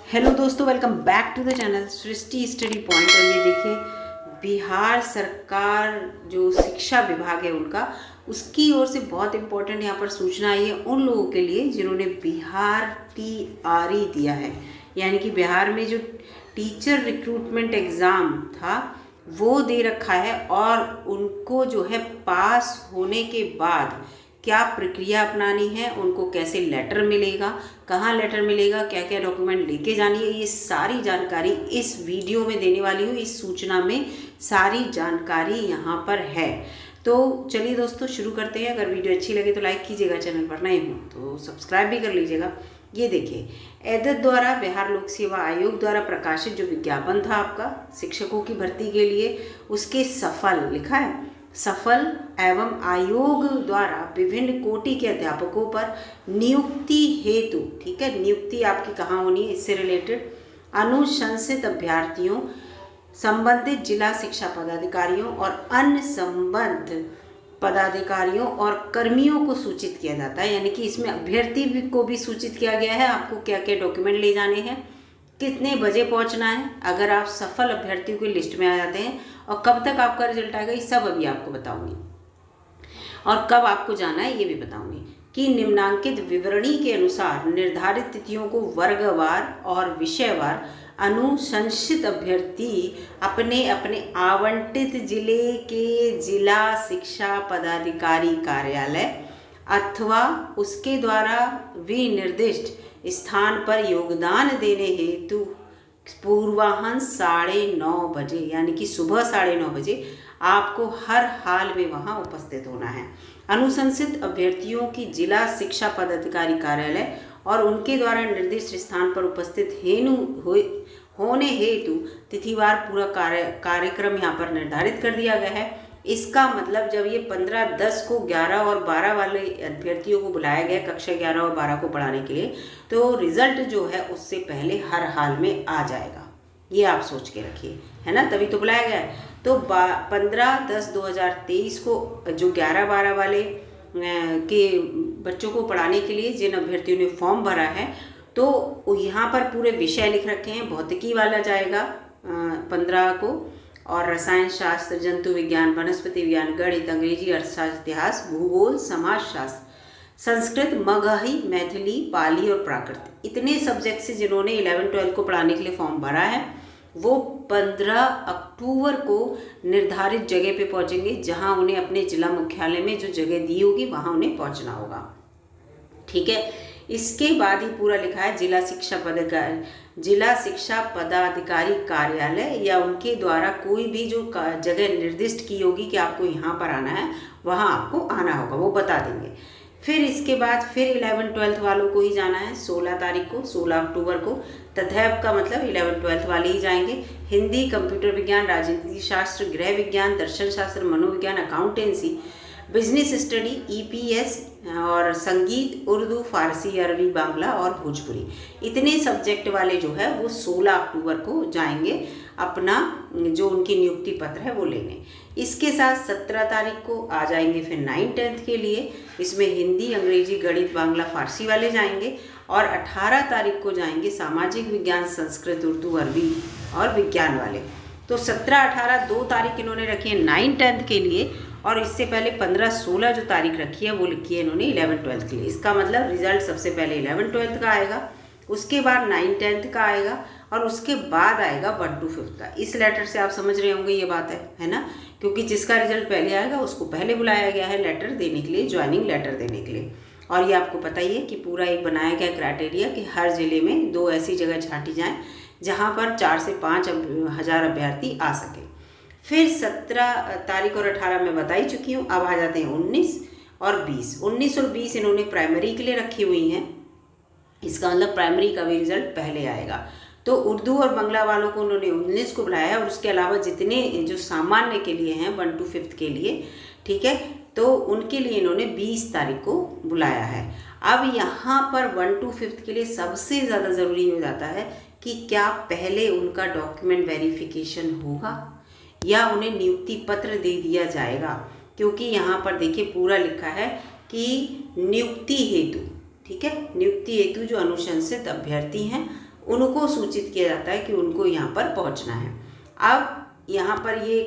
Hello दोस्तों, welcome back to the channel Srishti study point. और ये देखिए, बिहार सरकार जो शिक्षा विभाग है उनका, उसकी ओर से बहुत इम्पोर्टेंट यहाँ पर सूचना आई है उन लोगों के लिए जिन्होंने बिहार टीआरई दिया है। यानी कि बिहार में जो टीचर रिक्रूटमेंट एग्ज़ाम था वो दे रखा है, और उनको जो है पास होने के बाद क्या प्रक्रिया अपनानी है, उनको कैसे लेटर मिलेगा, कहाँ लेटर मिलेगा, क्या क्या डॉक्यूमेंट लेके जानी है, ये सारी जानकारी इस वीडियो में देने वाली हूँ। इस सूचना में सारी जानकारी यहाँ पर है। तो चलिए दोस्तों शुरू करते हैं। अगर वीडियो अच्छी लगे तो लाइक कीजिएगा, चैनल पर नए हो तो सब्सक्राइब भी कर लीजिएगा। ये देखिए, एदत द्वारा बिहार लोक सेवा आयोग द्वारा प्रकाशित जो विज्ञापन था आपका शिक्षकों की भर्ती के लिए, उसके सफल लिखा है, सफल एवं आयोग द्वारा विभिन्न कोटि के अध्यापकों पर नियुक्ति हेतु, ठीक है, नियुक्ति आपकी कहाँ होनी है, इससे रिलेटेड अनुशंसित अभ्यर्थियों, संबंधित जिला शिक्षा पदाधिकारियों और अन्य संबद्ध पदाधिकारियों और कर्मियों को सूचित किया जाता है। यानी कि इसमें अभ्यर्थी को भी सूचित किया गया है, आपको क्या क्या डॉक्यूमेंट ले जाने हैं, कितने बजे पहुंचना है अगर आप सफल अभ्यर्थियों की लिस्ट में आ जाते हैं, और कब तक आपका रिजल्ट आएगा, ये सब अभी आपको बताऊंगी। और कब आपको जाना है ये भी बताऊंगी। कि निम्नांकित विवरणी के अनुसार निर्धारित तिथियों को वर्गवार और विषयवार अनुशंसित अभ्यर्थी अपने अपने आवंटित जिले के जिला शिक्षा पदाधिकारी कार्यालय अथवा उसके द्वारा विनिर्दिष्ट स्थान पर योगदान देने हेतु पूर्वाह्न 9:30 बजे, यानी कि सुबह 9:30 बजे आपको हर हाल में वहां उपस्थित होना है। अनुशंसित अभ्यर्थियों की जिला शिक्षा पदाधिकारी कार्यालय और उनके द्वारा निर्दिष्ट स्थान पर उपस्थित होने हेतु तिथिवार पूरा कार्यक्रम यहाँ पर निर्धारित कर दिया गया है। इसका मतलब जब ये 15, 10 को 11 और 12 वाले अभ्यर्थियों को बुलाया गया कक्षा 11 और 12 को पढ़ाने के लिए, तो रिजल्ट जो है उससे पहले हर हाल में आ जाएगा। ये आप सोच के रखिए, है ना, तभी तो बुलाया गया है। तो 15/10/2023 को जो 11-12 वाले के बच्चों को पढ़ाने के लिए जिन अभ्यर्थियों ने फॉर्म भरा है, तो यहाँ पर पूरे विषय लिख रखे हैं। भौतिकी वाला जाएगा 15 को, और रसायन शास्त्र, जंतु विज्ञान, वनस्पति विज्ञान, गणित, अंग्रेजी, अर्थशास्त्र, इतिहास, भूगोल, समाजशास्त्र, संस्कृत, मगही, मैथिली, पाली और प्राकृत, इतने सब्जेक्ट से जिन्होंने 11-12 को पढ़ाने के लिए फॉर्म भरा है वो 15 अक्टूबर को निर्धारित जगह पे पहुंचेंगे, जहां उन्हें अपने जिला मुख्यालय में जो जगह दी होगी वहां उन्हें पहुंचना होगा। ठीक है, इसके बाद ही पूरा लिखा है जिला शिक्षा पदाधिकारी कार्यालय या उनके द्वारा कोई भी जो जगह निर्दिष्ट की होगी कि आपको यहाँ पर आना है, वहाँ आपको आना होगा, वो बता देंगे। फिर इसके बाद फिर 11-12 वालों को ही जाना है 16 तारीख को, 16 अक्टूबर को। तथैव का मतलब 11-12 वाले ही जाएंगे। हिंदी, कंप्यूटर विज्ञान, राजनीति शास्त्र, गृह विज्ञान, दर्शन शास्त्र, मनोविज्ञान, अकाउंटेंसी, बिजनेस स्टडी, ईपीएस और संगीत, उर्दू, फारसी, अरबी, बांग्ला और भोजपुरी, इतने सब्जेक्ट वाले जो है वो 16 अक्टूबर को जाएंगे अपना जो उनकी नियुक्ति पत्र है वो लेने। इसके साथ 17 तारीख को आ जाएंगे फिर 9-10 के लिए। इसमें हिंदी, अंग्रेजी, गणित, बांग्ला, फारसी वाले जाएंगे। और 18 तारीख को जाएंगे सामाजिक विज्ञान, संस्कृत, उर्दू, अरबी और विज्ञान वाले। तो 17, 18, 2 तारीख इन्होंने रखी है 9-10 के लिए, और इससे पहले 15, 16 जो तारीख रखी है वो लिखी है इन्होंने 11-12 के लिए। इसका मतलब रिजल्ट सबसे पहले 11-12 का आएगा, उसके बाद 9-10 का आएगा, और उसके बाद आएगा 1-5 का। इस लेटर से आप समझ रहे होंगे ये बात है ना, क्योंकि जिसका रिजल्ट पहले आएगा उसको पहले बुलाया गया है लेटर देने के लिए, ज्वाइनिंग लेटर देने के लिए। और ये आपको पता ही है कि पूरा एक बनाया गया क्राइटेरिया कि हर जिले में 2 ऐसी जगह छांटी जाएँ जहाँ पर 4 से 5 हज़ार अभ्यर्थी आ सके। फिर 17 तारीख और 18 में बता ही चुकी हूँ। अब आ जाते हैं 19 और 20। 19 और 20 इन्होंने प्राइमरी के लिए रखी हुई हैं। इसका मतलब प्राइमरी का भी रिजल्ट पहले आएगा। तो उर्दू और बांग्ला वालों को उन्होंने 19 को बुलाया है, और उसके अलावा जितने जो सामान्य के लिए हैं 1-5 के लिए, ठीक है, तो उनके लिए इन्होंने 20 तारीख को बुलाया है। अब यहाँ पर 1-5 के लिए सबसे ज़्यादा ज़रूरी हो जाता है कि क्या पहले उनका डॉक्यूमेंट वेरिफिकेशन होगा या उन्हें नियुक्ति पत्र दे दिया जाएगा। क्योंकि यहाँ पर देखिए पूरा लिखा है कि नियुक्ति हेतु, ठीक है, नियुक्ति हेतु जो अनुशंसित अभ्यर्थी हैं उनको सूचित किया जाता है कि उनको यहाँ पर पहुँचना है। अब यहाँ पर ये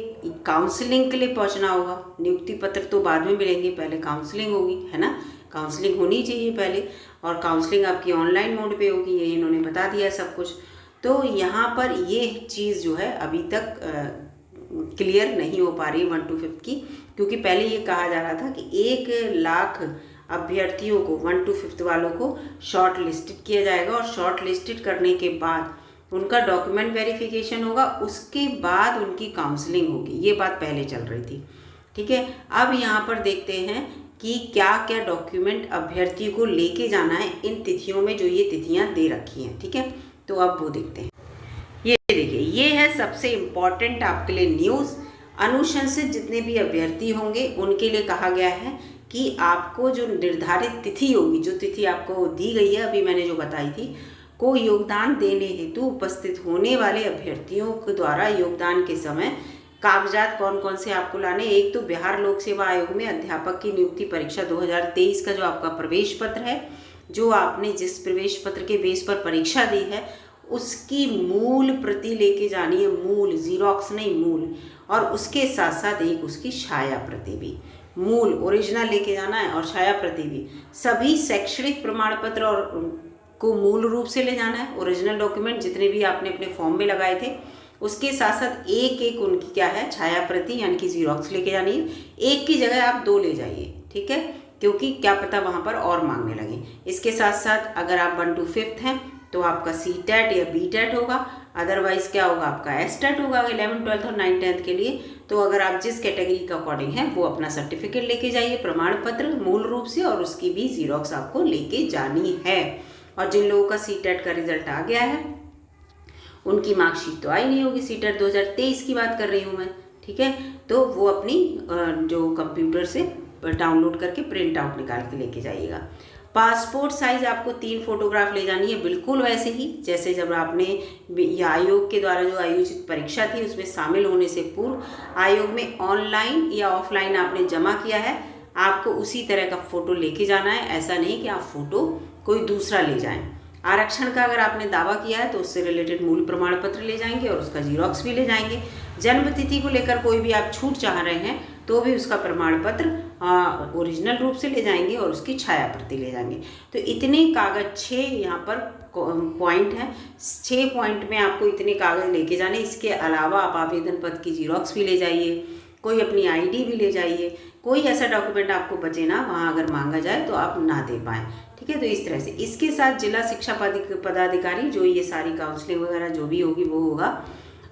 काउंसलिंग के लिए पहुँचना होगा। नियुक्ति पत्र तो बाद में मिलेंगे, पहले काउंसलिंग होगी, है ना। काउंसलिंग होनी चाहिए पहले, और काउंसलिंग आपकी ऑनलाइन मोड पे होगी, ये इन्होंने बता दिया सब कुछ। तो यहाँ पर ये चीज़ जो है अभी तक क्लियर नहीं हो पा रही 1 to 5 की, क्योंकि पहले ये कहा जा रहा था कि 1 लाख अभ्यर्थियों को 1 to 5 वालों को शॉर्ट लिस्टेड किया जाएगा, और शॉर्ट लिस्टेड करने के बाद उनका डॉक्यूमेंट वेरिफिकेशन होगा, उसके बाद उनकी काउंसलिंग होगी। ये बात पहले चल रही थी, ठीक है। अब यहाँ पर देखते हैं कि क्या क्या डॉक्यूमेंट अभ्यर्थी को लेके जाना है इन तिथियों में, जो ये तिथियाँ दे रखी हैं, ठीक है। तो अब वो देखते हैं। ये देखिए, ये है सबसे इम्पॉर्टेंट आपके लिए न्यूज़। अनुशंसित जितने भी अभ्यर्थी होंगे उनके लिए कहा गया है कि आपको जो निर्धारित तिथि होगी, जो तिथि आपको दी गई है अभी मैंने जो बताई थी, को योगदान देने हेतु उपस्थित होने वाले अभ्यर्थियों के द्वारा योगदान के समय कागजात कौन कौन से आपको लाने। एक तो बिहार लोक सेवा आयोग में अध्यापक की नियुक्ति परीक्षा 2023 का जो आपका प्रवेश पत्र है, जो आपने जिस प्रवेश पत्र के बेस पर परीक्षा दी है, उसकी मूल प्रति लेके जानी है, मूल, जीरोक्स नहीं, मूल। और उसके साथ साथ एक उसकी छाया प्रति भी, मूल ओरिजिनल लेके जाना है और छाया प्रति भी। सभी शैक्षणिक प्रमाण पत्र और को मूल रूप से ले जाना है, ओरिजिनल डॉक्यूमेंट जितने भी आपने अपने फॉर्म में लगाए थे, उसके साथ साथ एक एक उनकी क्या है, छाया प्रति यानी कि जीरोक्स लेके जानी है। एक की जगह आप 2 ले जाइए, ठीक है, क्योंकि क्या पता वहाँ पर और मांगने लगे। इसके साथ साथ अगर आप 1 to 5 हैं तो आपका CTET या BTET होगा, अदरवाइज क्या होगा, आपका STET होगा 11th 12th और 9th 10th के लिए। तो अगर आप जिस कैटेगरी के अकॉर्डिंग है वो अपना सर्टिफिकेट लेके जाइए, प्रमाण पत्र मूल रूप से, और उसकी भी जीरोक्स आपको लेके जानी है। और जिन लोगों का CTET का रिजल्ट आ गया है उनकी मार्कशीट तो आई नहीं होगी, CTET 2023 की बात कर रही हूँ मैं, ठीक है। तो वो अपनी जो कंप्यूटर से डाउनलोड करके प्रिंट आउट निकाल के लेके जाइएगा। पासपोर्ट साइज आपको 3 फोटोग्राफ ले जानी है, बिल्कुल वैसे ही जैसे जब आपने आयोग के द्वारा जो आयोजित परीक्षा थी उसमें शामिल होने से पूर्व आयोग में ऑनलाइन या ऑफलाइन आपने जमा किया है, आपको उसी तरह का फ़ोटो लेके जाना है। ऐसा नहीं कि आप फ़ोटो कोई दूसरा ले जाएं। आरक्षण का अगर आपने दावा किया है तो उससे रिलेटेड मूल प्रमाण पत्र ले जाएंगे और उसका जीरोक्स भी ले जाएंगे। जन्म तिथि को लेकर कोई भी आप छूट चाह रहे हैं तो भी उसका प्रमाण पत्र ओरिजिनल रूप से ले जाएंगे और उसकी छाया प्रति ले जाएंगे। तो इतने कागज 6 यहाँ पर पॉइंट हैं, 6 पॉइंट में आपको इतने कागज लेके जाने। इसके अलावा आप आवेदन पत्र की जीरोक्स भी ले जाइए, कोई अपनी ID भी ले जाइए, कोई ऐसा डॉक्यूमेंट आपको बचे ना वहाँ अगर मांगा जाए तो आप ना दे पाएँ, ठीक है। तो इस तरह से इसके साथ जिला शिक्षा पदाधिकारी जो ये सारी काउंसलिंग वगैरह जो भी होगी वो होगा।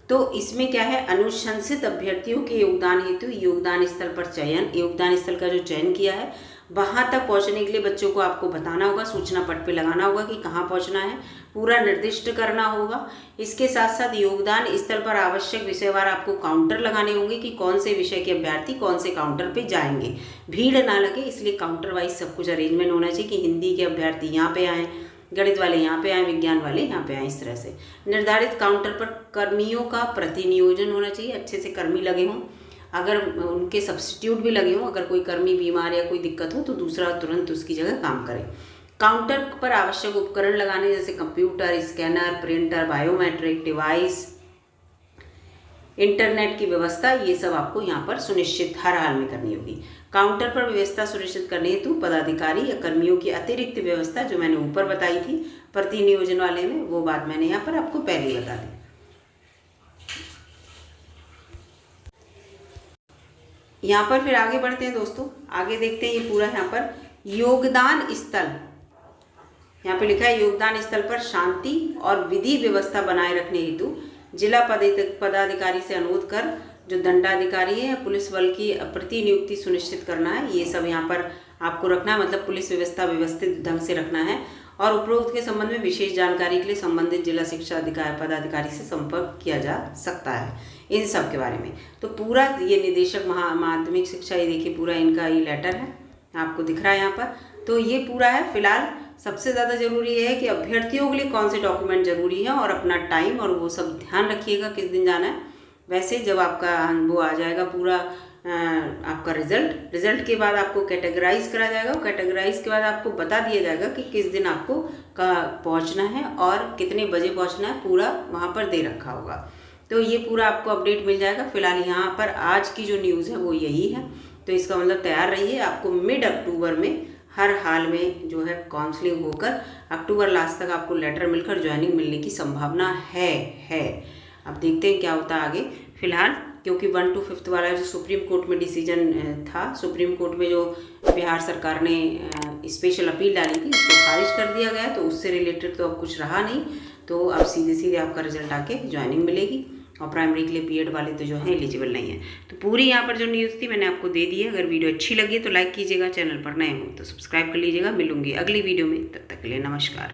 तो इसमें क्या है, अनुशंसित अभ्यर्थियों के योगदान हेतु योगदान स्थल पर चयन, योगदान स्थल का जो चयन किया है वहाँ तक पहुँचने के लिए बच्चों को आपको बताना होगा, सूचना पट पे लगाना होगा कि कहाँ पहुँचना है, पूरा निर्दिष्ट करना होगा। इसके साथ साथ योगदान स्थल पर आवश्यक विषयवार आपको काउंटर लगाने होंगे कि कौन से विषय के अभ्यर्थी कौन से काउंटर पे जाएंगे, भीड़ ना लगे, इसलिए काउंटर वाइज सब कुछ अरेंजमेंट होना चाहिए कि हिंदी के अभ्यर्थी यहाँ पे आएँ, गणित वाले यहाँ पे आए, विज्ञान वाले यहाँ पे आए। इस तरह से निर्धारित काउंटर पर कर्मियों का प्रतिनियोजन होना चाहिए, अच्छे से कर्मी लगे हों, अगर उनके सब्स्टिट्यूट भी लगे हों, अगर कोई कर्मी बीमार या कोई दिक्कत हो तो दूसरा तुरंत उसकी जगह काम करे। काउंटर पर आवश्यक उपकरण लगाने जैसे computer, scanner, printer, biometric device, internet की व्यवस्था, ये सब आपको यहाँ पर सुनिश्चित हर हाल में करनी होगी। काउंटर पर व्यवस्था सुनिश्चित करने हेतु पदाधिकारी या कर्मियों की अतिरिक्त व्यवस्था जो मैंने ऊपर बताई थी प्रतिनियोजन वाले में, वो बात मैंने यहाँ पर आपको पहले ही बता दी। यहाँ पर फिर आगे बढ़ते हैं दोस्तों, आगे देखते हैं ये पूरा यहाँ पर योगदान स्थल, यहाँ पे लिखा है योगदान स्थल पर शांति और विधि व्यवस्था बनाए रखने हेतु जिला पदाधिकारी से अनुरोध कर जो दंडाधिकारी है पुलिस बल की प्रतिनियुक्ति सुनिश्चित करना है। ये सब यहाँ पर आपको रखना है, मतलब पुलिस व्यवस्था व्यवस्थित ढंग से रखना है। और उपरोक्त के संबंध में विशेष जानकारी के लिए संबंधित जिला शिक्षा पदाधिकारी से संपर्क किया जा सकता है इन सब के बारे में। तो पूरा ये निदेशक माध्यमिक शिक्षा, ये देखिए पूरा इनका ये लेटर है आपको दिख रहा है यहाँ पर। तो ये पूरा है। फिलहाल सबसे ज़्यादा ज़रूरी है कि अभ्यर्थियों के लिए कौन से डॉक्यूमेंट ज़रूरी है और अपना टाइम और वो सब ध्यान रखिएगा किस दिन जाना है। वैसे जब आपका वो आ जाएगा पूरा आपका रिजल्ट के बाद आपको कैटेगराइज करा जाएगा। कैटेगराइज के बाद आपको बता दिया जाएगा कि किस दिन आपको पहुंचना है और कितने बजे पहुंचना है, पूरा वहां पर दे रखा होगा। तो ये पूरा आपको अपडेट मिल जाएगा। फिलहाल यहाँ पर आज की जो न्यूज़ है वो यही है। तो इसका मतलब तैयार रहिए, आपको मिड अक्टूबर में हर हाल में जो है काउंसलिंग होकर अक्टूबर लास्ट तक आपको लेटर मिलकर ज्वाइनिंग मिलने की संभावना है। अब देखते हैं क्या होता है आगे। फिलहाल क्योंकि 1 to 5 वाला जो सुप्रीम कोर्ट में डिसीजन था, सुप्रीम कोर्ट में जो बिहार सरकार ने स्पेशल अपील डाली थी उसको खारिज कर दिया गया, तो उससे रिलेटेड तो अब कुछ रहा नहीं। तो अब सीधे आपका रिजल्ट आके ज्वाइनिंग मिलेगी। और प्राइमरी के लिए बीएड वाले तो जो है एलिजिबल नहीं है। तो पूरी यहाँ पर जो न्यूज़ थी मैंने आपको दे दी है। अगर वीडियो अच्छी लगी तो लाइक कीजिएगा, चैनल पर नए हो तो सब्सक्राइब कर लीजिएगा। मिलूंगी अगली वीडियो में, तब तक के लिए नमस्कार।